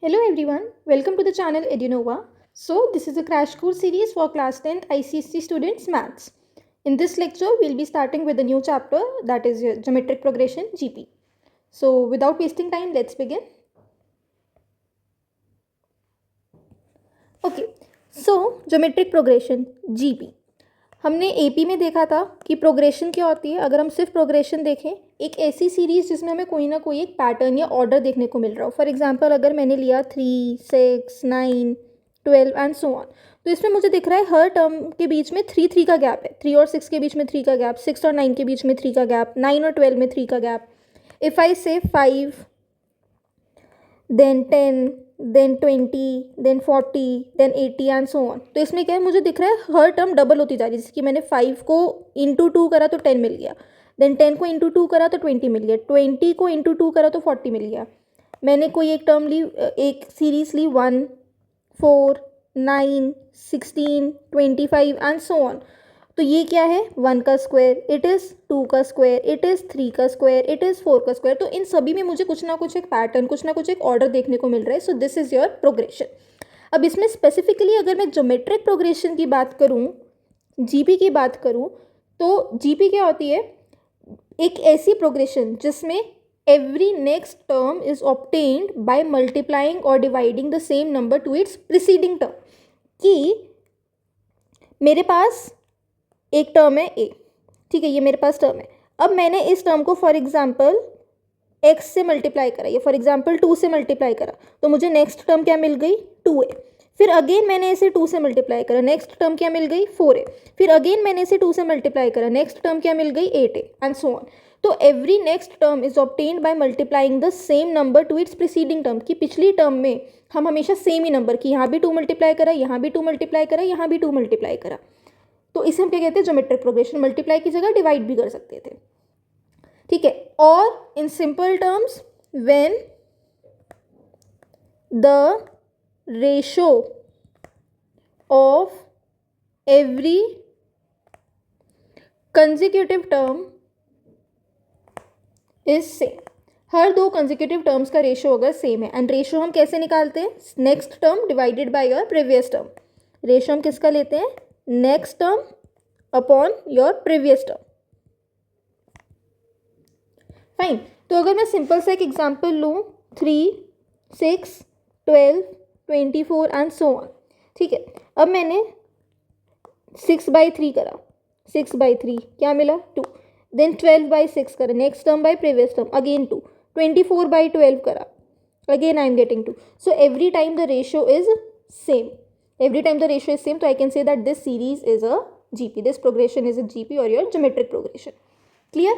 Hello everyone, welcome to the channel Edunova. So this is a crash course series for class 10th ICSE students maths. In this lecture, we'll be starting with a new chapter, that is geometric progression GP. So without wasting time, let's begin. Okay, so geometric progression GP. हमने AP में देखा था कि progression क्या होती है. अगर हम सिर्फ प्रोग्रेशन देखें, एक ऐसी सीरीज जिसमें हमें कोई ना कोई एक पैटर्न या ऑर्डर देखने को मिल रहा हो. फॉर एग्जांपल अगर मैंने लिया 3, 6, 9, 12 एंड सो ऑन, तो इसमें मुझे दिख रहा है हर टर्म के बीच में 3 का गैप है. 3 और 6 के बीच में 3 का गैप, 6 और 9 के बीच में 3 का गैप, 9 और 12 में 3 का gap. If I say 5, then 10, then 20, then 40, then 80 and so on. तो इसमें क्या है, मुझे दिख रहा है हर टर्म डबल होती जा रही है. जैसे कि मैंने 5 को इंटू 2 करा तो 10 मिल गया, देन 10 को इंटू 2 करा तो 20 मिल गया, 20 को इंटू 2 करा तो 40 मिल गया. मैंने कोई एक टर्म ली, एक सीरीज ली 1, 4, 9, 16, 25 एंड सो ऑन. तो ये क्या है, 1 का स्क्वायर, इट इज़ 2 का स्क्वायर, इट इज़ 3 का स्क्वायर, इट इज़ 4 का स्क्वायर. तो इन सभी में मुझे कुछ ना कुछ एक पैटर्न, कुछ ना कुछ एक ऑर्डर देखने को मिल रहा है. So this is your progression. अब इसमें स्पेसिफिकली अगर मैं ज्योमेट्रिक प्रोग्रेशन की बात करूँ, जीपी की बात करूँ, तो जीपी क्या होती है, एक ऐसी प्रोग्रेशन जिसमें every next term is obtained by multiplying और dividing the same number to its preceding term. कि मेरे पास एक टर्म है ए, ठीक है, ये मेरे पास टर्म है. अब मैंने इस टर्म को फॉर एग्जांपल x से मल्टीप्लाई करा, या फॉर एग्जांपल 2 से मल्टीप्लाई करा, तो मुझे नेक्स्ट टर्म क्या मिल गई, 2a. फिर अगेन मैंने इसे 2 से मल्टीप्लाई करा, नेक्स्ट टर्म क्या मिल गई, 4a. फिर अगेन मैंने इसे 2 से मल्टीप्लाई करा, नेक्स्ट टर्म क्या मिल गई, 8a एंड सो ऑन. तो every next term is obtained by multiplying the same number to it's preceding term. की पिछली टर्म में हम हमेशा सेम ही नंबर की, यहाँ भी 2 मल्टीप्लाई करा, यहाँ भी 2 मल्टीप्लाई करा, यहाँ भी 2 मल्टीप्लाई करा. तो इसे हम क्या कहते हैं, ज्योमेट्रिक प्रोग्रेशन. मल्टीप्लाई की जगह डिवाइड भी कर सकते थे, ठीक है. और in simple terms, when the ratio of every consecutive term is same. हर दो कंसेक्यूटिव टर्म्स का रेशो अगर सेम है, एंड रेशो हम कैसे निकालते हैं, next term divided by your previous term. Ratio हम किसका लेते हैं, next term upon your previous term. Fine. तो अगर मैं सिंपल सा एक एग्जांपल लूँ, 3, 6, 12, 24 एंड सो ऑन, ठीक है. अब मैंने 6/3 करा, 6/3 क्या मिला, 2. देन 12/6 करा, next term by previous term, again 2. 24/12 करा, again I am getting 2. So every time the ratio is same. Every time the ratio is same, so I can say that this series is a GP. This progression is a GP or your geometric progression. Clear?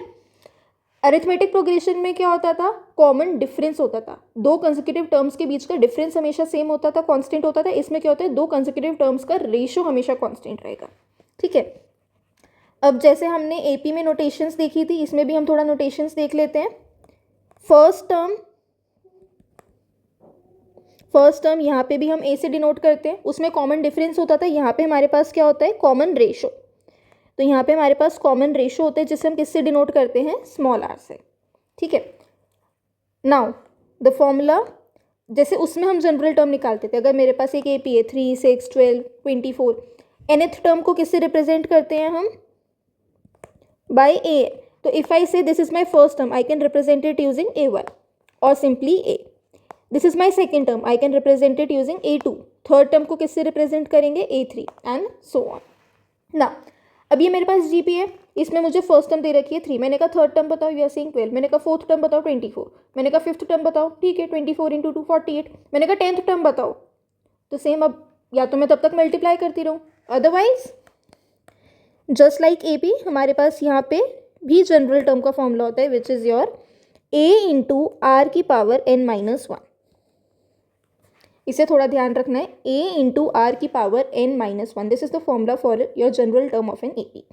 Arithmetic progression में क्या होता था, common difference होता था. दो consecutive terms के बीच का difference हमेशा सेम होता था, कांस्टेंट होता था. इसमें क्या होता है, दो कंसेक्यूटिव टर्म्स का रेशियो हमेशा कांस्टेंट रहेगा, ठीक है. अब जैसे हमने एपी में नोटेशंस देखी थी, इसमें भी हम थोड़ा नोटेशंस देख लेते हैं. फर्स्ट टर्म यहाँ पे भी हम ए से डिनोट करते हैं, उसमें कॉमन डिफरेंस होता था. यहाँ पे हमारे पास क्या होता है, कॉमन रेशो. तो यहाँ पे हमारे पास कॉमन रेशो होता है जिसे हम किससे डिनोट करते हैं, स्मॉल आर से, ठीक है. नाउ द फॉर्मूला, जैसे उसमें हम जनरल टर्म निकालते थे. अगर मेरे पास एक ए पी है 3, 6, 12, 24, nth टर्म को किससे रिप्रेजेंट करते हैं हम, बाय ए. तो इफ आई से this is my first term, I can represent it using A1 और simply A. This is my second term, I can represent it using A2. Third term को किससे रिप्रेजेंट करेंगे, A3 and so on. ना अब ये मेरे पास GP है, इसमें मुझे फर्स्ट टर्म दे रखी है 3. मैंने कहा थर्ड टर्म बताओ, यू आर सेइंग 12. मैंने कहा फोर्थ टर्म बताओ, 24. मैंने कहा फिफ्थ टर्म बताओ, ठीक है, 24 इंटू 2 48. मैंने कहा 10th टर्म बताओ. तो सेम, अब या तो मैं तब तक मल्टीप्लाई करती रहूँ, otherwise just like A P हमारे पास यहाँ पे भी जनरल टर्म का फॉर्मूला होता है, which is your a into R की पावर n-1. इसे थोड़ा ध्यान रखना है, a इंटू आर की power n-1. This is the formula for your general term of an AP.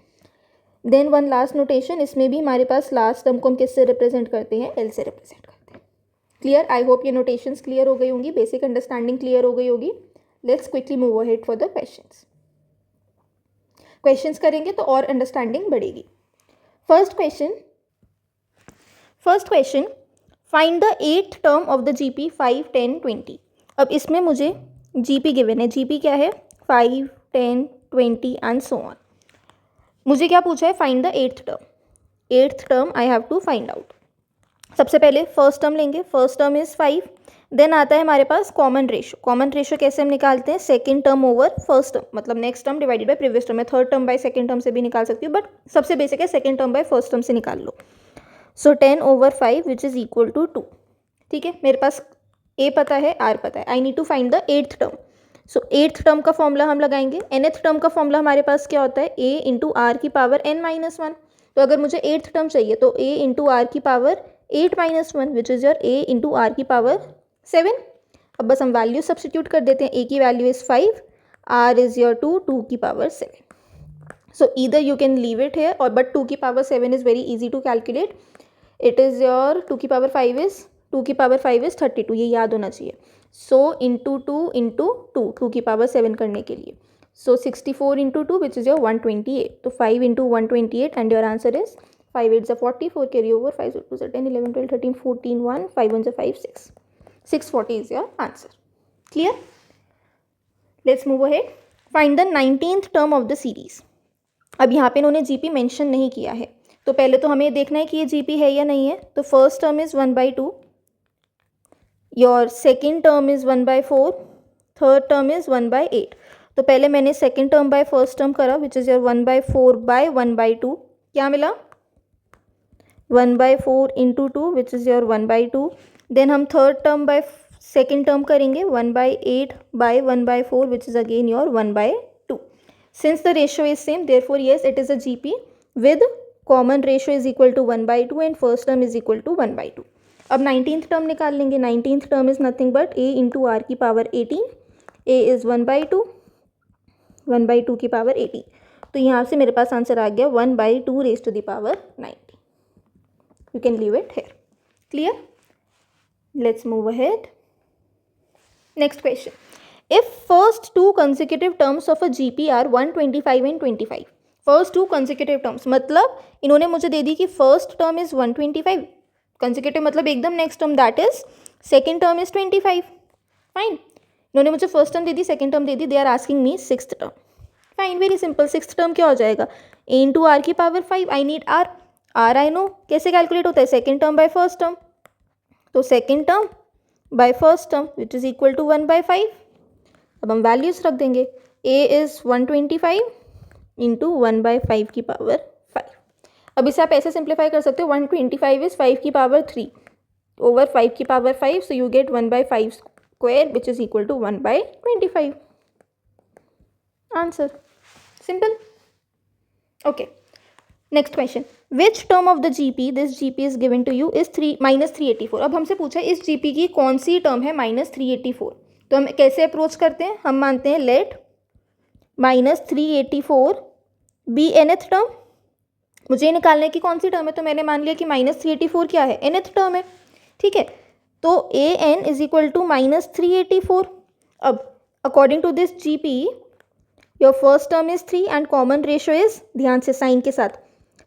Then one last notation, इसमें भी हमारे पास लास्ट टर्म को हम किससे रिप्रेजेंट करते हैं, l से रिप्रेजेंट करते हैं. क्लियर? आई होप ये नोटेशंस क्लियर हो गई होंगी, बेसिक अंडरस्टैंडिंग क्लियर हो गई होगी. Let's quickly move ahead for the questions करेंगे तो और अंडरस्टैंडिंग बढ़ेगी. First question, find the 8th term of the GP 5, 10, 20. अब इसमें मुझे जीपी गिवन है, जीपी क्या है 5, 10, 20 एंड सो ऑन। मुझे क्या पूछा है, find the eighth term. Eighth term I have to find out. सबसे पहले फर्स्ट टर्म लेंगे, फर्स्ट टर्म इज़ 5। देन आता है हमारे पास कॉमन रेशो। कॉमन रेशो कैसे हम निकालते हैं, second term over first term, मतलब next term divided by previous term. मैं third term by second term से भी निकाल सकती हूँ, बट सबसे बेसिक है second term by first term से निकाल लो। सो 10/5 विच इज़ इक्वल टू 2। ठीक है, मेरे पास ए पता है, आर पता है, I need to find the eighth term. So eighth term का फॉर्मूला हम लगाएंगे। nth टर्म का फॉर्मूला हमारे पास क्या होता है, a इंटू आर की पावर n-1। तो अगर मुझे एट्थ टर्म चाहिए तो a इंटू आर की power 8-1 which is your a into R की पावर 7। अब बस हम वैल्यू सब्सटीट्यूट कर देते हैं। a की value is 5, r is your 2 की power 7। So either you can leave it here और बट 2 की power 7 is very easy to calculate. It is your 2 की पावर 5 इज़ 32, ये याद होना चाहिए। सो इंटू 2 इंटू 2 की पावर 7 करने के लिए, सो 64 इंटू 2 विच इज़ योर 128। तो 5 into 128 and your answer is 5 8 44, carry over 5 2 10 11 12 13 14 1 5 1 5 6 640 is your answer. Clear? Let's move ahead. Find the 19th term of the series. अब यहाँ पे इन्होंने जीपी मेंशन नहीं किया है, तो पहले तो हमें देखना है कि ये जीपी है या नहीं है। तो first term is 1/2, your second term is 1/4, third term is 1/8। तो पहले मैंने second term by first term करा विच इज़ योर 1/4 बाय 1/2। क्या मिला, 1/4 into 2 which is your 1/2। Then हम third term by second term करेंगे 1/8 by 1/4 which is again your 1/2। Since the ratio is same, therefore yes, it is a GP with common ratio is equal to 1/2 and first term is equal to 1/2. अब 19th term निकाल लेंगे। 19th term is nothing but a into R की power 18। a is 1/2, 1/2 की power 18। तो यहाँ से मेरे पास answer आ गया 1/2 raise to the power 90। You can leave it here. Clear? Let's move ahead. Next question. If first two consecutive terms of a GP are 125 and 25, first two consecutive terms मतलब इन्होंने मुझे दे दी कि first term is 125, consecutive मतलब एकदम next term, that is second term is 25, fine। इन्होंने मुझे first term they the, second term they the, they are asking me sixth term, fine, very simple। sixth term क्या हो जाएगा, a into r की power 5, I need r, r I know कैसे calculate होता है, second term by first term, तो second term by first term which is equal to 1/5। अब हम वैल्यूज रख देंगे, a इज़ 125 इंटू 1/5 की पावर 5। अब इसे आप ऐसे सिंप्लीफाई कर सकते हो, 125 इज़ 5 की पावर 3 ओवर 5 की power 5, so you get 1/5 square which is equal to 1/25। Answer simple. Okay, next question. Which term of the GP this GP is given to you is -384। अब हमसे पूछा है इस जीपी की कौन सी टर्म है -384। तो हम कैसे अप्रोच करते हैं, हम मानते हैं लेट -384 बी nth टर्म। मुझे निकालने की कौन सी टर्म है, तो मैंने मान लिया कि -384 क्या है, nth टर्म है। ठीक है, तो an इज इक्वल टू -384। अब according to this GP your first term is 3 and common ratio is, ध्यान से साइन के साथ,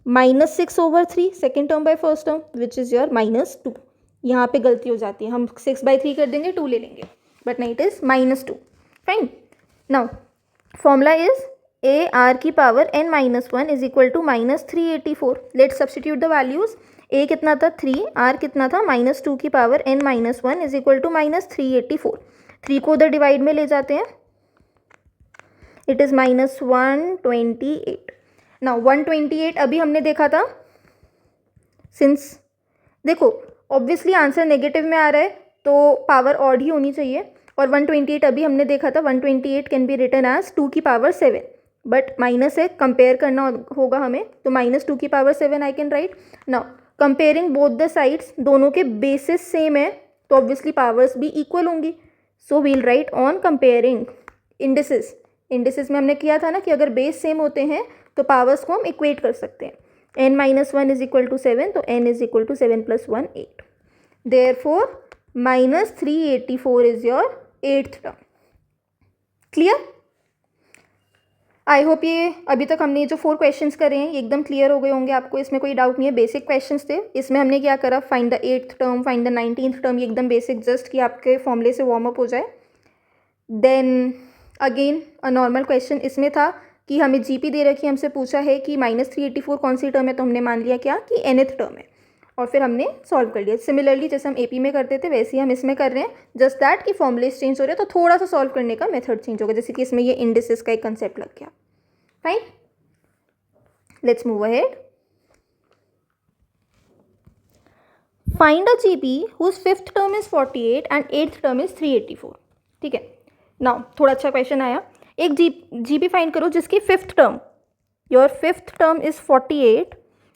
-6/3 second term by first term which is your -2। यहाँ पे गलती हो जाती है, हम 6/3 कर देंगे, 2 ले लेंगे, but no, it is -2, fine। now formula is a r की power n-1 is equal to -384। let's substitute the values। a कितना था 3, r कितना था -2 की power n-1 is equal to -384। 3 को उधर डिवाइड में ले जाते हैं, it is -128। now 128 अभी हमने देखा था, सिंस देखो ऑब्वियसली आंसर नेगेटिव में आ रहा है तो पावर ऑड ही होनी चाहिए, और 128 अभी हमने देखा था 128 कैन बी रिटन एज 2 की पावर 7, बट माइनस है, कंपेयर करना होगा हमें, तो -2 की power 7 I can right. Now comparing both the sides, दोनों के बेसिस सेम है तो ऑब्वियसली पावर्स भी इक्वल होंगी, so we'll right on comparing indices. Indices में हमने किया था ना कि अगर बेस सेम होते हैं तो पावर्स को हम इक्वेट कर सकते हैं। n-1 इज इक्वल टू 7, तो n is equal to 7 + 1 8। Therefore -384 is your eighth term. Clear? I hope ये अभी तक हमने जो 4 क्वेश्चंस करे हैं ये एकदम क्लियर हो गए होंगे आपको, इसमें कोई डाउट नहीं है। बेसिक क्वेश्चंस थे, इसमें हमने क्या करा, find the eighth term, find the 19th term, ये एकदम बेसिक, जस्ट कि आपके फॉर्मूले से वार्म अप हो जाए। Then again a normal question इसमें था कि हमें जीपी दे रखी है, हमसे पूछा है कि -384 कौन सी टर्म है, तो हमने मान लिया क्या कि nth टर्म है और फिर हमने सॉल्व कर लिया। सिमिलरली जैसे हम एपी में करते थे वैसे ही हम इसमें कर रहे हैं, जस्ट दैट कि फॉर्मूलेस चेंज हो रहे हैं तो थोड़ा सा सॉल्व करने का मेथड चेंज होगा, जैसे कि इसमें ये इंडिसेस का एक कंसेप्ट लग गया। Fine, let's move ahead. Find a GP whose fifth term is 48 and eighth term is 384। ठीक है, नाउ थोड़ा अच्छा क्वेश्चन आया। एक जीपी फाइंड करो जिसकी fifth term, your fifth term is 48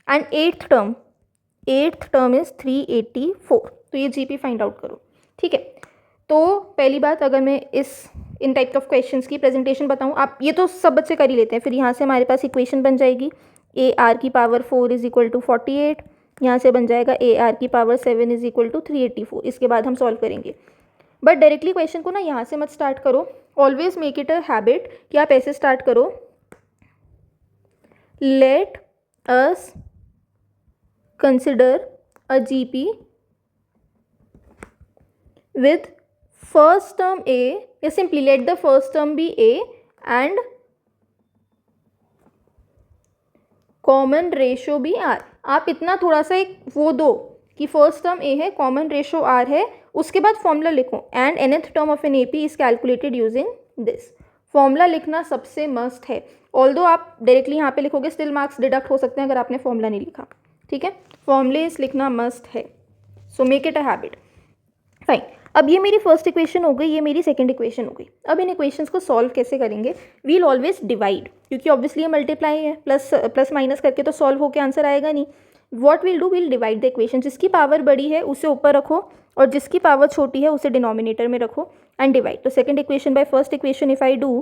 and eighth term is 384। तो ये जीपी फाइंड आउट करो। ठीक है, तो पहली बात, अगर मैं इन टाइप ऑफ क्वेश्चंस की प्रेजेंटेशन बताऊँ, आप ये तो सब बच्चे कर ही लेते हैं, फिर यहाँ से हमारे पास इक्वेशन बन जाएगी AR की पावर 4 इज इक्वल टू 48, यहाँ से बन जाएगा AR की पावर 7 इज इक्वल टू 384। इसके बाद हम सॉल्व करेंगे, बट डायरेक्टली क्वेश्चन को ना यहाँ से मत स्टार्ट करो। Always make it a habit कि आप ऐसे स्टार्ट करो, let us consider a GP with first term A, या simply let the first term be A and common ratio भी R। आप इतना थोड़ा सा एक वो दो कि फर्स्ट टर्म A है, कॉमन रेशो R है, उसके बाद फॉर्मूला लिखो and nth term of an AP is calculated using this. Formula लिखना सबसे मस्ट है, ऑल्दो आप डायरेक्टली यहाँ पे लिखोगे स्टिल मार्क्स डिडक्ट हो सकते हैं अगर आपने फॉर्मूला नहीं लिखा। ठीक है, फॉर्मूलेस लिखना मस्ट है, so make it a habit. Fine, अब ये मेरी फर्स्ट इक्वेशन हो गई, ये मेरी सेकंड इक्वेशन हो गई। अब इन इक्वेशंस को सॉल्व कैसे करेंगे? वील ऑलवेज डिवाइड, क्योंकि ऑब्वियसली ये मल्टीप्लाई है, प्लस माइनस करके तो सॉल्व होकर आंसर आएगा नहीं। What will do, will divide the equation. जिसकी पावर बड़ी है उसे ऊपर रखो और जिसकी पावर छोटी है उसे डिनोमिनेटर में रखो एंड डिवाइड। तो second equation by first equation if I do,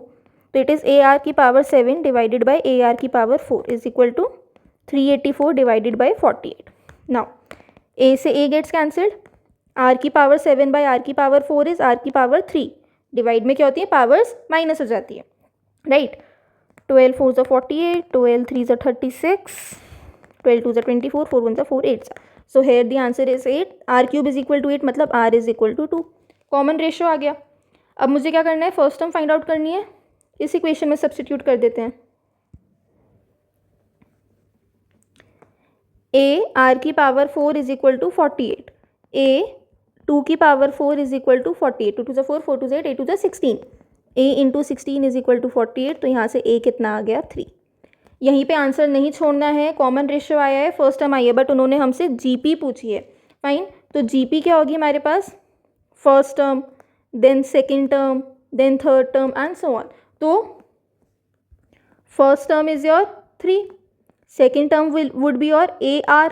तो इट इज़ AR की पावर 7 डिवाइडेड बाय AR की power 4 is equal to 384 divided by 48। Now A से A गेट्स कैंसल्ड, R की पावर 7 बाई R की power 4 is R की power 3। Divide में क्या होती है, पावर्स माइनस हो जाती है, राइट। 12 4 ज़ा 48, 12 3 ज़ा 36, 12 2 ज़ा 24, 4 1 ज़ा 4, 8 ज़ा। So here the answer is 8। R cube is equal to 8, मतलब R is equal to 2। Common ratio आ गया। अब मुझे क्या करना है, फर्स्ट टर्म फाइंड आउट करनी है, इस इक्वेशन में सब्सटीट्यूट कर देते हैं। R की power 4 is equal to 48, A 2 की पावर 4 इज इक्वल टू 48, 2 2 ज़ा 4, 4 2 ज़ा 8, 8 2 ज़ा 16, A into 16 is equal to 48। तो यहाँ से A कितना आ गया, 3। यहीं पे आंसर नहीं छोड़ना है, कॉमन रेशियो आया है, फर्स्ट टर्म आई है, बट उन्होंने हमसे जीपी पूछी है। फाइन, तो जीपी क्या होगी हमारे पास, first term, then second term, then third term and so on. तो first term is your 3, second term would be your AR,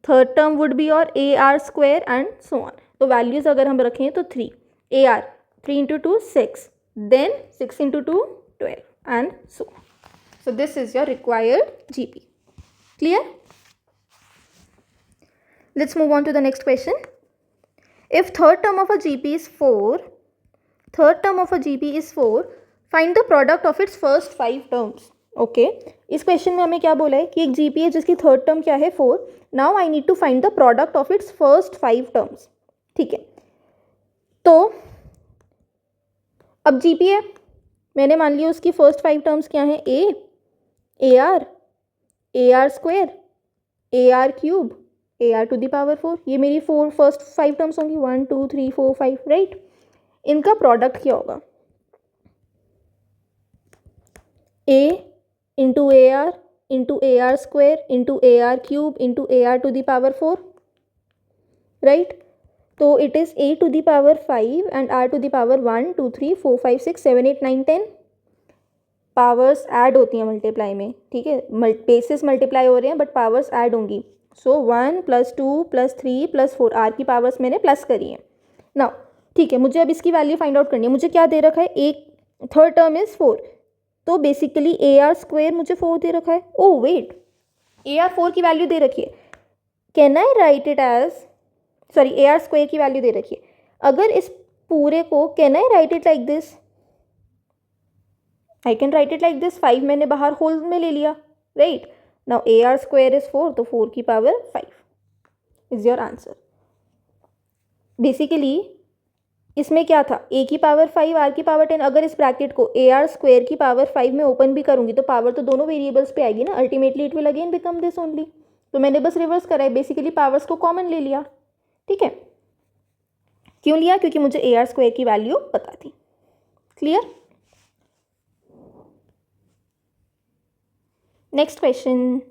third term would be your AR square and so on. तो values अगर हम रखें तो 3 AR, 3 into 2 6, then 6 into 2 12 and so. So this is your required GP. Clear? Let's move on to the next question. If third term of a GP is 4, find the product of its first 5 terms. Okay, इस question में हमें क्या बोला है कि एक GP है जिसकी थर्ड टर्म क्या है, 4। Now I need to find the product of its first 5 terms. ठीक है, तो अब जीपी है, मैंने मान लिया उसकी फर्स्ट 5 टर्म्स क्या हैं, AR, AR square, AR cube, AR to the power 4। ये मेरी फर्स्ट 5 टर्म्स होंगी, 1 2 3 4 5, राइट। इनका प्रोडक्ट क्या होगा, A into AR into AR square into AR cube into AR to the power 4, right. तो it is A to the power 5 and R to the power 1 2 3 4 5 6 7 8 9 10। Powers add होती हैं multiply में, ठीक है, basis multiply हो रहे हैं but powers add होंगी। सो 1 + 2 + 3 + 4, R की पावर्स मैंने प्लस करी है। नाउ ठीक है, मुझे अब इसकी वैल्यू फाइंड आउट करनी है। मुझे क्या दे रखा है, एक थर्ड टर्म इज़ 4, तो बेसिकली AR स्क्वायर मुझे 4 दे रखा है। ओह वेट, AR 4 की वैल्यू दे रखी है, can I write it as, sorry AR square की वैल्यू दे रखी है। अगर इस पूरे को can I write it like this, I can write it like this, 5 मैंने बाहर होल में ले लिया, right. Now AR square is 4, तो 4 की power 5 is your answer. Basically इसमें क्या था, a की पावर 5 r की पावर 10। अगर इस ब्रैकेट को AR स्क्वायर की पावर 5 में ओपन भी करूंगी तो पावर तो दोनों वेरिएबल्स पे आएगी ना, ultimately it will again become this only. तो मैंने बस रिवर्स करा है, बेसिकली पावर्स को कॉमन ले लिया। ठीक है, क्यों लिया? क्योंकि मुझे AR स्क्वायर की वैल्यू पता थी। Clear? Next question,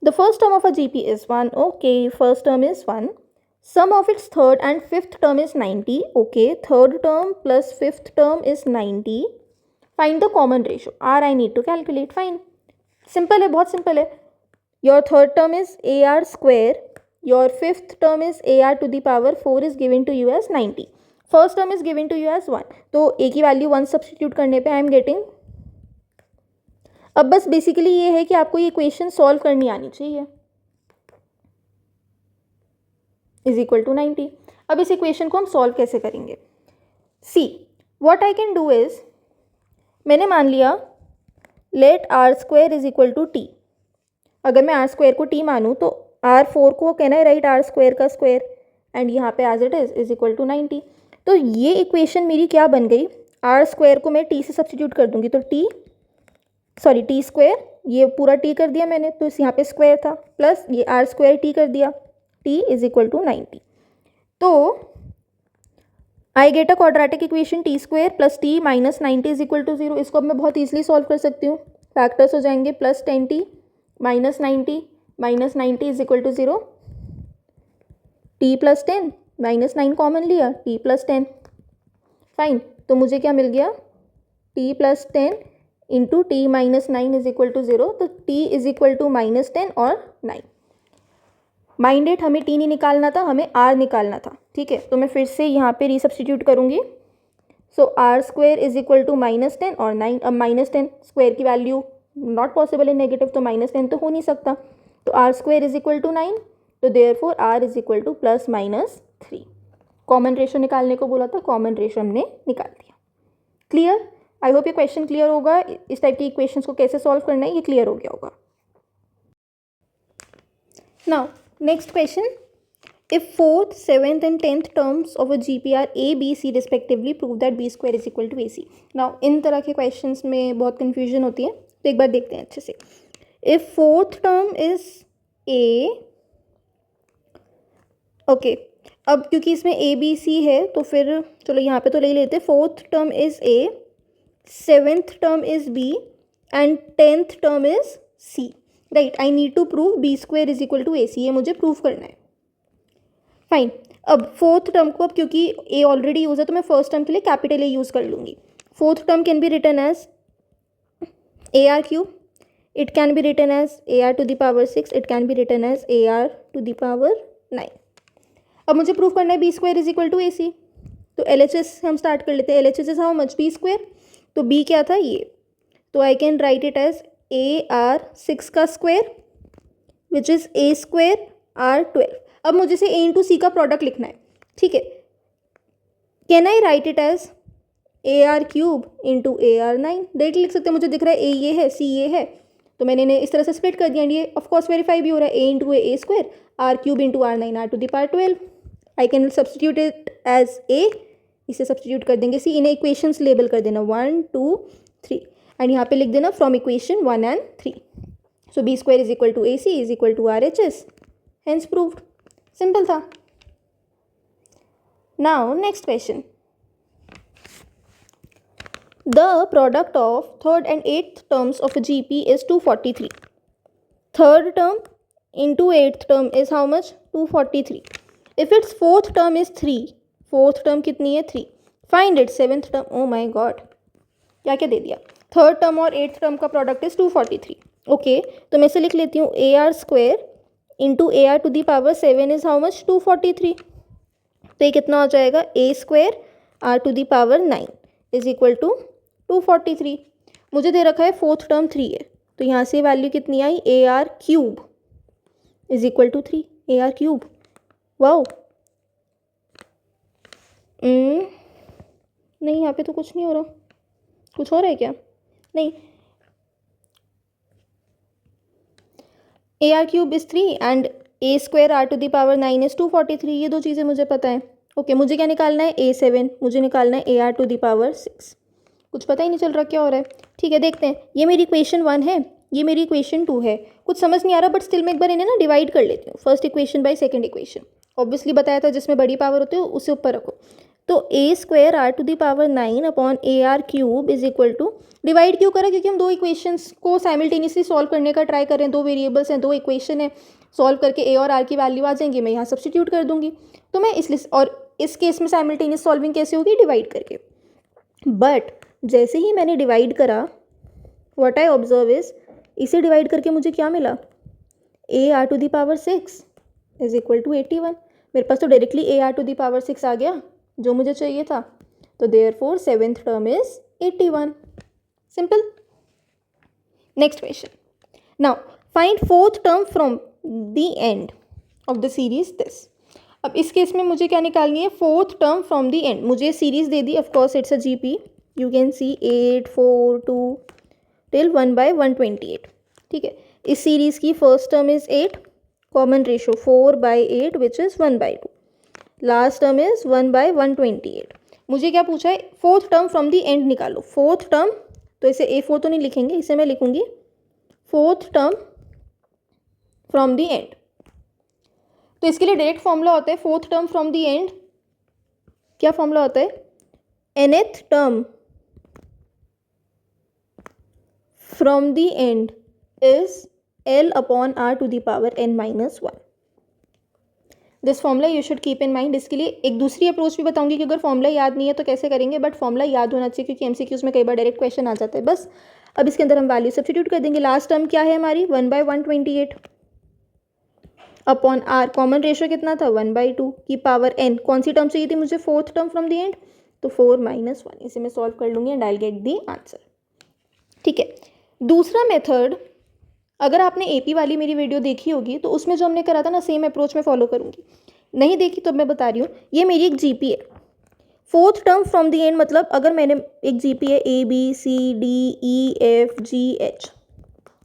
the first term of a GP is 1. Okay, first term is 1. Sum of its third and fifth term is 90. Okay, third term plus fifth term is 90. Find the common ratio. R I need to calculate. Fine. Simple है, बहुत simple है. Your third term is AR square. Your fifth term is AR to the power 4 is given to you as 90. First term is given to you as 1. तो A की value 1 substitute करने पे I am getting, अब बस basically ये है कि आपको ये इक्वेशन सॉल्व करनी आनी चाहिए, इज इक्वल टू 90। अब इस इक्वेशन को हम सॉल्व कैसे करेंगे? See what I can do is, मैंने मान लिया let R square is equal to T. अगर मैं आर स्क्वायर को टी मानूँ तो R4 को कहना है राइट आर स्क्वायर का स्क्वायर, एंड यहाँ पे as it is equal to 90। तो ये इक्वेशन मेरी क्या बन गई, आर स्क्वायर को मैं टी से सब्सटीट्यूट कर दूंगी तो टी स्क्वायर, ये पूरा टी कर दिया मैंने तो इस यहाँ पे स्क्वायर था, प्लस ये आर स्क्वायर टी कर दिया, टी इज इक्वल टू 90। तो I get a quadratic equation T square plus T minus 90 is equal to 0। इसको अब मैं बहुत ईजिली सॉल्व कर सकती हूँ, फैक्टर्स हो जाएंगे plus 10t minus 90 is equal to 0, T plus 10 minus 9 common लिया, टी प्लस 10। फाइन, तो मुझे क्या मिल गया, T plus 10 into T minus 9 is equal to 0। तो T is equal to minus 10 और 9। माइंडेड हमें टी नहीं निकालना था, हमें आर निकालना था। ठीक है, तो मैं फिर से यहाँ पे रीसब्स्टिट्यूट करूँगी। So R square is equal to minus 10 और 9। अब माइनस 10 स्क्वायर की वैल्यू नॉट पॉसिबल है नेगेटिव, तो माइनस 10 तो हो नहीं सकता। तो R square is equal to 9, तो therefore R is equal to plus minus 3। Common ratio निकालने को बोला था, कॉमन रेशो हमने निकाल दिया। क्लियर? आई होप ये क्वेश्चन क्लियर होगा, इस टाइप की इक्वेशंस को कैसे सॉल्व करना है ये क्लियर हो गया होगा। Now next question, if fourth, seventh and 10th terms of a GP are A B C respectively prove that B square is equal to A C. Now इन तरह के क्वेश्चंस में बहुत कन्फ्यूजन होती है, तो एक बार देखते हैं अच्छे से। If fourth term is A, okay, अब क्योंकि इसमें ए बी सी है तो फिर चलो यहाँ पे तो ले लेते, fourth term is A, seventh term is B and 10th term is C. Right, I need to prove B square is equal to A C, ये मुझे प्रूव करना है। फाइन, अब फोर्थ टर्म को, अब क्योंकि ए ऑलरेडी यूज है तो मैं फर्स्ट टर्म के लिए कैपिटल ए यूज कर लूँगी। Fourth term can be written as A R cube, it can be written as A R to the power 6, it can be written as A R to the power 9। अब मुझे prove करना है B square is equal to A C, तो L H S हम start कर लेते हैं। L H S is how much, B square, तो बी क्या था ये, तो आई can write it as A R 6 का square which is A square R 12। अब मुझे से ए इंटू सी का प्रोडक्ट लिखना है। ठीक है, can I write it as A R cube into A R 9, directly लिख सकते हैं। मुझे दिख रहा है ए ये है, सी ये है, तो मैंने इन्हें इस तरह से स्प्लिट कर दिया, एंड ये ऑफकोर्स वेरीफाई भी हो रहा है, A into A square R cube into R 9 R to the power 12। I can substitute it as A, इसे सब्सटीट्यूट कर देंगे सी, इन्हें इक्वेशंस लेबल कर देना 1 2 3, एंड यहाँ पे लिख देना from equation 1 and 3। So B square is equal to A C is equal to R H S, hence proved. Simple था। Now next question, the product of third and 8th terms of G P is 243। Third term into 8th term is how much, 243। If it's fourth term is 3, fourth term कितनी है 3, find it seventh term. Oh my god, क्या क्या दे दिया। Third term और 8th term का product is 243। Okay, तो मैं इसे लिख लेती हूँ A R square into A R to the power 7 is how much, 243। तो ये कितना हो जाएगा, A square R to the power 9 is equal to 243। मुझे दे रखा है फोर्थ टर्म 3 है, तो यहाँ से वैल्यू कितनी आई, A R cube is equal to 3, A R cube. Wow, नहीं यहाँ पे तो कुछ नहीं हो रहा, कुछ हो रहा है क्या? नहीं, A R cube is 3 and A square R to the power 9 is 243, ये दो चीज़ें मुझे पता है। ओके मुझे क्या निकालना है A7, मुझे निकालना है AR टू द पावर 6। कुछ पता ही नहीं चल रहा क्या हो रहा है। ठीक है देखते हैं, ये मेरी इक्वेशन 1 है, ये मेरी इक्वेशन 2 है। कुछ समझ नहीं आ रहा बट स्टिल मैं एक बार इन्हें ना डिवाइड कर लेती हूँ, first equation by second equation. Obviously बताया था जिसमें बड़ी पावर होती है उसे ऊपर रखो। तो A² R to the power 9 upon AR cube is equal to, divide क्यों करा, क्योंकि हम दो इक्वेशंस को साइमल्टेनियसली सॉल्व करने का ट्राई कर रहे हैं। दो वेरिएबल्स हैं, दो इक्वेशन है, सॉल्व करके A और R की वैल्यू आ जाएंगी, मैं यहाँ सब्सटीट्यूट कर दूंगी। तो मैं इसलिए, और इस केस में साइमल्टेनियस सॉल्विंग कैसे होगी, डिवाइड करके। बट जैसे ही मैंने डिवाइड करा, व्हाट आई ऑब्जर्व इज, इसे डिवाइड करके मुझे क्या मिला, AR to the power 6 is equal to 81। मेरे पास तो directly AR to the power 6 आ गया जो मुझे चाहिए था। तो therefore seventh term is 81। Simple. Next question, now find fourth term from the end of the series this. अब इस केस में मुझे क्या निकालनी है, fourth term from the and. मुझे series they the, of course it's a GP, you can see 8 4 2 till 1/128। ठीक है, इस सीरीज की first term is 8, common ratio 4/8 which is 1/2, last term is 1/128। मुझे क्या पूछा है, fourth term from the and निकालो। फोर्थ टर्म, तो इसे A4 तो नहीं लिखेंगे, इसे मैं लिखूंगी fourth term from the and. तो इसके लिए डायरेक्ट फॉर्मूला होता है fourth term from the end, क्या फॉर्मूला होता है, nth term from the end is L upon R to the power n-1। This formula you should keep in mind. इसके लिए एक दूसरी अप्रोच भी बताऊंगी कि अगर फॉर्मूला याद नहीं है तो कैसे करेंगे, बट फॉर्मूला याद होना चाहिए क्योंकि MCQs में कई बार डायरेक्ट क्वेश्चन आ जाता है। बस अब इसके अंदर हम वैल्यू सब्स्टिट्यूट कर देंगे। लास्ट टर्म क्या है हमारी, 1/128 अपॉन R, कॉमन रेशो कितना था 1/2 की पावर n। कौन सी टर्म चाहिए थी मुझे, fourth term from the and, तो 4 - 1। इसे मैं सॉल्व कर लूँगी and I will get the answer. ठीक है, दूसरा मेथड, अगर आपने AP वाली मेरी वीडियो देखी होगी तो उसमें जो हमने करा था ना, सेम अप्रोच में फॉलो करूँगी। नहीं देखी तो मैं बता रही हूँ, ये मेरी एक GP है। Fourth term from the and मतलब अगर मैंने एक GP है ABCDEFGH,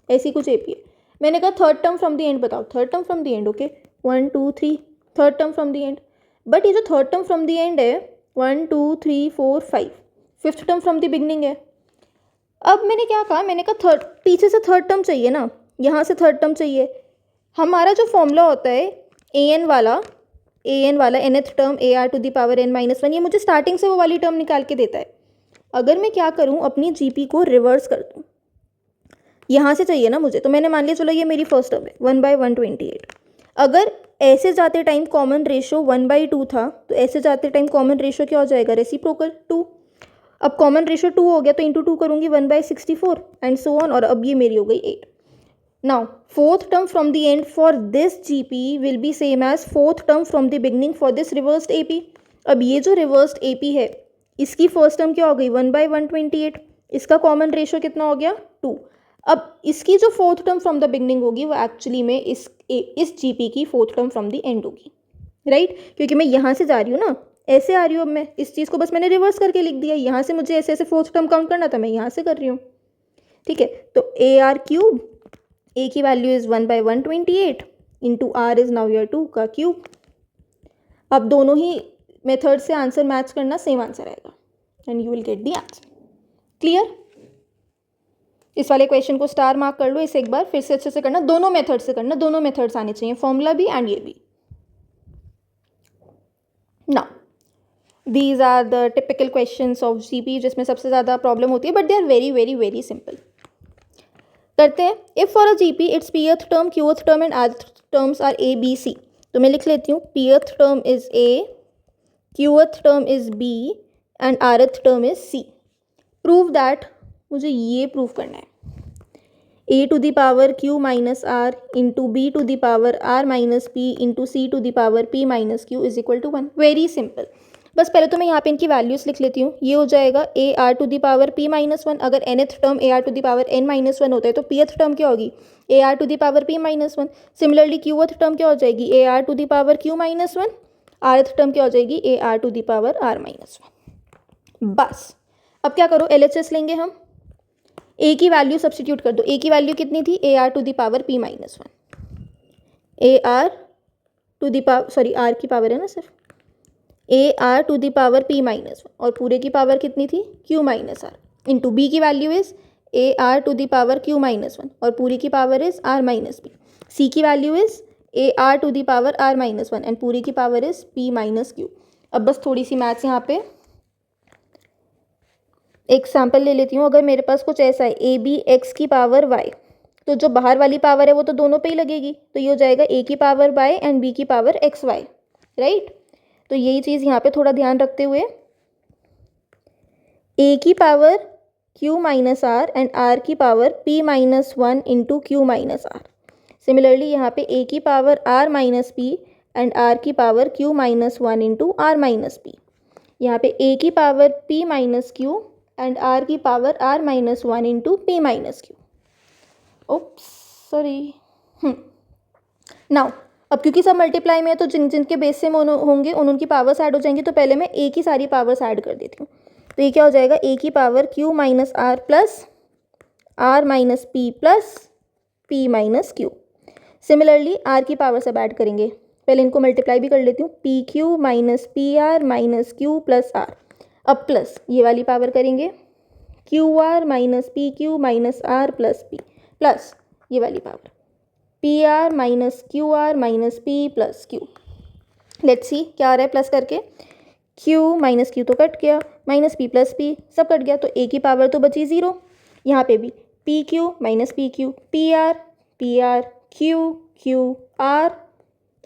ऐसी कुछ AP है। मैंने कहा third term from the end बताओ, third term from the end, okay 1 2 3 third term from the end. But ये जो third term from the end है 1 2 3 4 5, fifth term from the beginning है। अब मैंने क्या कहा, मैंने कहा थर्ड, पीछे से थर्ड टर्म चाहिए ना, यहाँ से थर्ड टर्म चाहिए। हमारा जो फॉर्मूला होता है an वाला nth term AR to the power n-1, ये मुझे स्टार्टिंग से वो वाली टर्म निकाल के देता है। अगर मैं क्या करूँ, अपनी GP को रिवर्स कर दूँ, यहाँ से चाहिए ना मुझे, तो मैंने मान लिया चलो ये मेरी फर्स्ट टर्म है 1/128। अगर ऐसे जाते टाइम कॉमन रेशो 1/2 था, तो ऐसे जाते टाइम कॉमन रेशो क्या हो जाएगा, रेसिप्रोकल 2। अब कॉमन रेशो 2 हो गया तो इंटू 2 करूँगी 1/64 एंड सो ऑन, और अब ये मेरी हो गई 8। Now fourth term from the end for this GP will be same as fourth term from the beginning for this reversed AP। अब ये जो रिवर्स्ड AP है, इसकी फर्स्ट टर्म क्या हो गई 1/128, इसका कॉमन रेशो कितना हो गया 2। अब इसकी जो fourth term from the beginning होगी वो एक्चुअली में इस GP की fourth term from the and होगी, राइट क्योंकि मैं यहाँ से जा रही हूँ ना, ऐसे आ रही हूँ। अब मैं इस चीज़ को बस मैंने रिवर्स करके लिख दिया, यहाँ से मुझे ऐसे ऐसे फोर्थ टर्म काउंट करना था, मैं यहाँ से कर रही हूँ। ठीक है, तो AR क्यूब, A की value is 1/128 into R is now your 2 का क्यूब। अब दोनों ही मेथड से आंसर मैच करना, सेम आंसर आएगा and you will get the answer. Clear? इस वाले क्वेश्चन को स्टार मार्क कर लो, इसे एक बार फिर से अच्छे से करना, दोनों मेथड से करना, दोनों मेथड्स आने चाहिए, फॉर्मूला भी एंड ये भी। Now these are the typical questions of GP जिसमें सबसे ज़्यादा प्रॉब्लम होती है, but they are very very very simple. करते हैं, if for a GP its pth term, qth term and rth terms are A B C। तो मैं लिख लेती हूँ pth term is A, qth term is B and rth term is C। Prove that, मुझे ये prove करना है, A to the power Q minus R into B to the power R minus P into C to the power P minus Q is equal to 1। Very simple. बस पहले तो मैं यहाँ पे इनकी वैल्यूज लिख लेती हूँ। ये हो जाएगा AR to the power P minus 1। अगर nth term AR to the power n-1 होता है तो pth टर्म क्या होगी, AR to the power P minus 1। Similarly qth term क्या हो जाएगी, AR to the power Q minus 1। rth term क्या हो जाएगी, AR to the power R minus 1। बस अब क्या करो, LHS लेंगे हम, A की वैल्यू सब्स्टिट्यूट कर दो। A की वैल्यू कितनी थी, AR to the power P minus 1, AR to the power, sorry R की पावर है ना सिर्फ, A R to the power P minus one, और पूरे की पावर कितनी थी Q minus R, into B की value is A R to the power Q minus one और पूरी की power is R minus B. C की value is A R to the power R minus one and पूरी की power is P minus Q. अब बस थोड़ी सी maths यहाँ पे एक सैम्पल ले लेती हूँ। अगर मेरे पास कुछ ऐसा है ए बी एक्स की पावर वाई, तो जो बाहर वाली पावर है वो तो दोनों पे ही लगेगी, तो ये हो जाएगा ए की पावर वाई एंड बी की पावर एक्स वाई, राइट। तो यही चीज़ यहाँ पे थोड़ा ध्यान रखते हुए ए की power Q minus R and R की power P minus one into Q minus R. Similarly यहाँ पे ए की power R minus P and R की power Q minus one into R minus P. यहाँ पे A की power P minus Q and R की power R minus one into P minus Q. Oops sorry. Now अब क्योंकि सब multiply में है तो जिन जिनके बेस से होंगे उनकी पावर्स ऐड हो जाएंगी, तो पहले मैं ए की सारी पावर्स ऐड कर देती हूँ। तो ये क्या हो जाएगा ए की power Q minus r plus r minus p plus p minus q. Similarly r की पावर सब ऐड करेंगे, पहले इनको मल्टीप्लाई भी कर लेती हूँ, p q minus p r minus q plus r. अब प्लस ये वाली पावर करेंगे q r minus p q minus r plus p plus ये वाली power p r minus q r minus p plus q. Let's see क्या आ रहा है plus करके, क्यू माइनस क्यू तो कट गया, माइनस पी प्लस पी सब cut गया, तो ए की पावर तो बची ज़ीरो। यहाँ पे भी p q minus p q p r q q r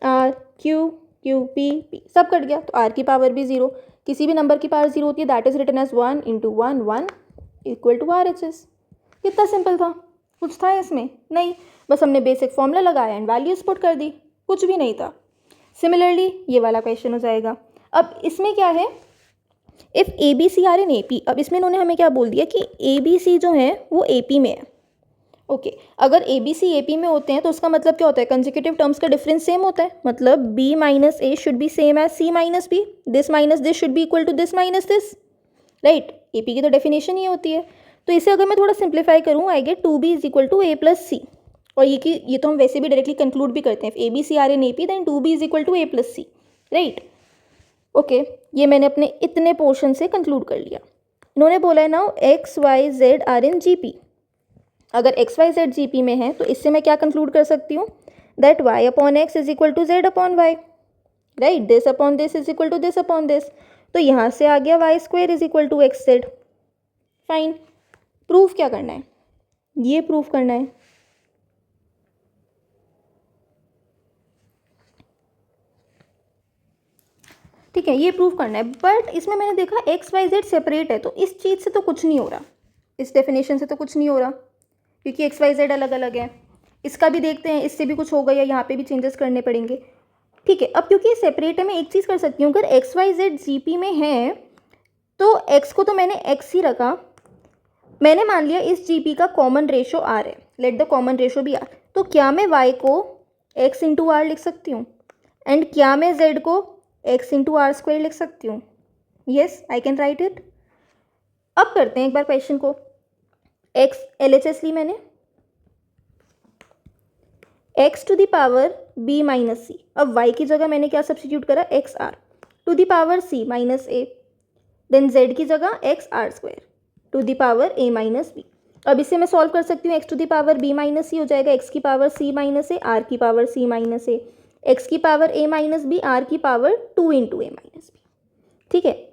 r q q p सब कट गया, तो आर की पावर भी ज़ीरो। किसी भी नंबर की पावर ज़ीरो होती है, that is written as one into one one equal to R H S. कितना सिंपल था, कुछ था इसमें नहीं, बस हमने बेसिक फॉर्मूला लगाया एंड वैल्यूज पुट कर दी, कुछ भी नहीं था। सिमिलरली ये वाला क्वेश्चन हो जाएगा। अब इसमें क्या है, if a B c are in A P, अब इसमें इन्होंने हमें क्या बोल दिया कि ए बी सी जो है वो ए पी में है। ओके अगर A B C A P में होते हैं तो उसका मतलब क्या होता है, कंसेक्यूटिव टर्म्स का डिफरेंस सेम होता है, मतलब b minus a should be same as c minus b, this minus this should be equal to this minus this, right. A P की तो डेफिनेशन ही होती है। तो इसे अगर मैं थोड़ा सिंप्लीफाई करूँ, I get two B is equal to A plus C, और ये तो हम वैसे भी डायरेक्टली कंक्लूड भी करते हैं, a B c are in A P then two B is equal to A plus c, right. Okay ये मैंने अपने इतने पोर्शन से कंक्लूड कर लिया। इन्होंने बोला है now X Y Z are in G P. अगर x Y Z G P में है तो इससे मैं क्या कंक्लूड कर सकती हूँ, that y upon x is equal to z upon y, right. This upon this is equal to this upon this, तो यहाँ से आ गया y square is equal to x z. Fine, proof क्या करना है, ये प्रूफ करना है। ठीक है ये प्रूफ करना है, बट इसमें मैंने देखा एक्स वाई जेड सेपरेट है, तो इस चीज़ से तो कुछ नहीं हो रहा, इस डेफिनेशन से तो कुछ नहीं हो रहा, क्योंकि एक्स वाई जेड अलग अलग है। इसका भी देखते हैं, इससे भी कुछ होगा या यहाँ पे भी चेंजेस करने पड़ेंगे। ठीक है अब क्योंकि सेपरेट है, मैं एक चीज़ कर सकती हूँ, अगर x Y Z G P में है तो एक्स को तो मैंने एक्स ही रखा, मैंने मान लिया इस जी पी का कॉमन रेशो आर है, लेट द कॉमन रेशो भी आर, तो क्या मैं वाई को एक्स इंटू आर लिख सकती हूँ, एंड क्या मैं जेड को एक्स इंटू आर स्क्वायर लिख सकती हूँ, yes I can write it. अब करते हैं एक बार क्वेश्चन को, एक्स एल एच एस ली मैंने, X to the power B minus C, अब वाई की जगह मैंने क्या सब्सटीट्यूट करा, X R to the power C minus A, then Z की जगह X R square to the power A minus B. अब इसे मैं सॉल्व कर सकती हूँ, X to the power B minus c हो जाएगा एक्स की power C minus a r की power C minus a, x की पावर ए माइनस बी आर की power two into a minus b. ठीक है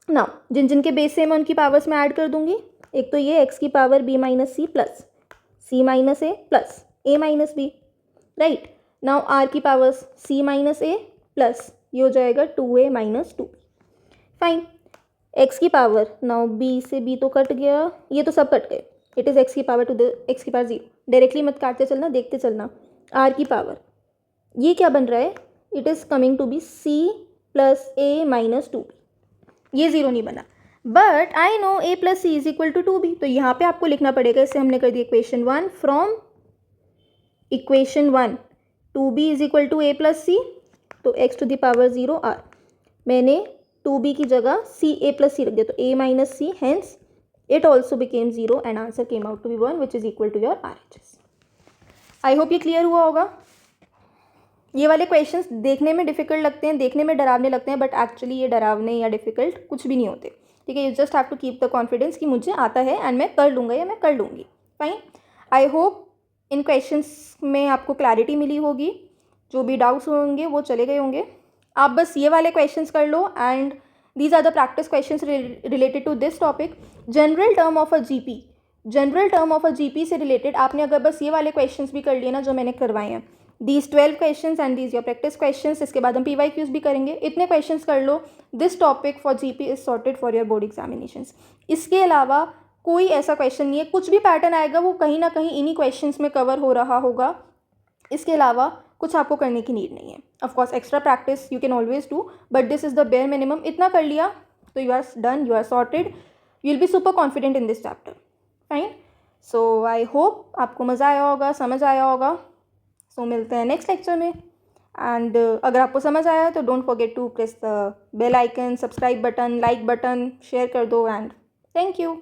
ना, जिन जिन के बेस से मैं उनकी पावर्स में ऐड कर दूंगी, एक तो ये एक्स की power B minus c plus c minus a plus a minus b, right. Now r की powers c minus a plus ये हो जाएगा two a minus two, fine. X की पावर, नाउ बी से बी तो cut गया, ये तो सब कट गए, इट इज़ एक्स की पावर टू द एक्स की पावर जीरो, डायरेक्टली मत काटते चलना, देखते चलना। आर की पावर ये क्या बन रहा है, it is coming to be c plus a minus two b, ये ज़ीरो नहीं बना, but I know a plus c is equal to two b, तो यहाँ पे आपको लिखना पड़ेगा, इसे हमने कर दिया equation one, from equation one two B is equal to A plus C, तो X to the power zero R, मैंने टू बी की जगह सी ए प्लस सी रख दिया, तो A minus C, hence it also became zero and answer came out to be one which is equal to your R H S. I hope ये clear हुआ होगा। ये वाले क्वेश्चंस देखने में डिफ़िकल्ट लगते हैं, देखने में डरावने लगते हैं, बट एक्चुअली ये डरावने या डिफ़िकल्ट कुछ भी नहीं होते, ठीक है। You just have to keep the confidence कि मुझे आता है एंड मैं कर लूँगा या मैं कर लूँगी। Fine, I hope in questions में आपको क्लैरिटी मिली होगी, जो भी डाउट्स होंगे वो चले गए होंगे। आप बस ये वाले क्वेश्चंस कर लो and these are the practice questions related to this topic. General term of a GP, general term of a GP से रिलेटेड आपने अगर बस ये वाले क्वेश्चंस भी कर लिए ना जो मैंने करवाए हैं, these 12 questions and these your practice questions, इसके बाद हम PYQs भी करेंगे, इतने क्वेश्चंस कर लो, this topic for GP is sorted for your board examinations. इसके अलावा कोई ऐसा क्वेश्चन नहीं है, कुछ भी पैटर्न आएगा वो कहीं ना कहीं इन्हीं क्वेश्चंस में कवर हो रहा होगा, इसके अलावा कुछ आपको करने की नीड नहीं है। Of course extra practice you can always do, but this is the bare minimum. इतना कर लिया तो you are done, you are sorted, you will be super confident in this chapter. Fine, so I hope आपको मज़ा आया होगा, समझ आया होगा। सो मिलते हैं नेक्स्ट लेक्चर में। एंड अगर आपको समझ आया तो don't forget to press the bell icon, subscribe button, like button, share कर दो एंड थैंक यू।